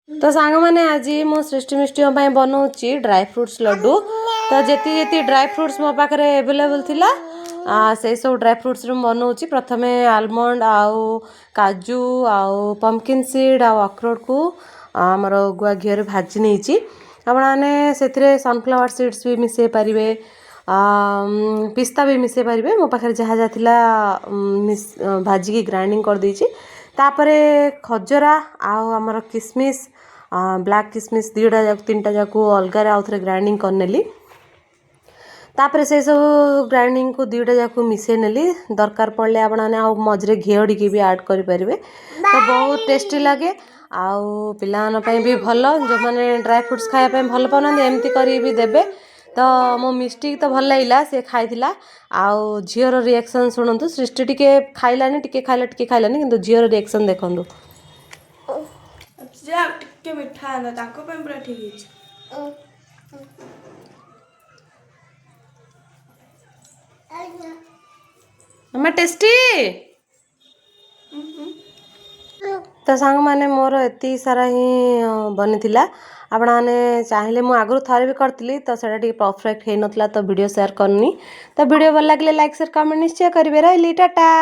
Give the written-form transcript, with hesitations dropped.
तो सांग मैंने आज मो सृष्टि मिष्टि बनाऊँगी ड्राई फ्रूट्स लड्डू। तो जी ड्राई फ्रूट्स मो पाखे एवेलेबल थिला से सब ड्राई फ्रूट्स बनाऊँगी। प्रथम आलमंड आउ काजू आउ पंपकिन सीड आउ अखरोट को आमर गुआ घी भाजी नहीं आपने से सनफ्लावर सीड्स भी मिसई पारे पिस्ता भी मिसई पारे मो पाखे जहाँ जहाँ थिला भाजिकी ग्राइंडिंग कर देछि। तापरे खजरा आउ आमर किसमिस ब्लैक किसमिस दुईटा जाक तीन टा जाक अलग आउ थे ग्राइंडिंग करनेली। तापरे से सब ग्राइंडिंग को दुईटा जाक मिसई नेली दरकार पड़े आपने आउ मझे घी टी भी ऐड करेंगे तो बहुत टेस्टी लगे आउ पिलाने भी भल जो मैंने ड्राई फ्रूट्स खायापी भल पाना एमती कर भी देवे। तो मो मिस्टी तो भल लगे सी खाईला आउ झीर रिएक्शन शुणु सृष्टि टिके खाइलानी टिके खाइलानी किंतु झीर रिएक्शन देखंतु टिके मिठा आना ताको पे पूरा ठीक है मैं टेस्टी तो सांग मैंने मोर एति सारा ही बनी थिला आपने चाहिए मुझे आगु थरे भी करी तो से परफेक्ट हो नाला तो वीडियो शेयर करनी। तो वीडियो भल लगे लाइक शेयर कमेंट निश्चय करेंगे। रही टाटा।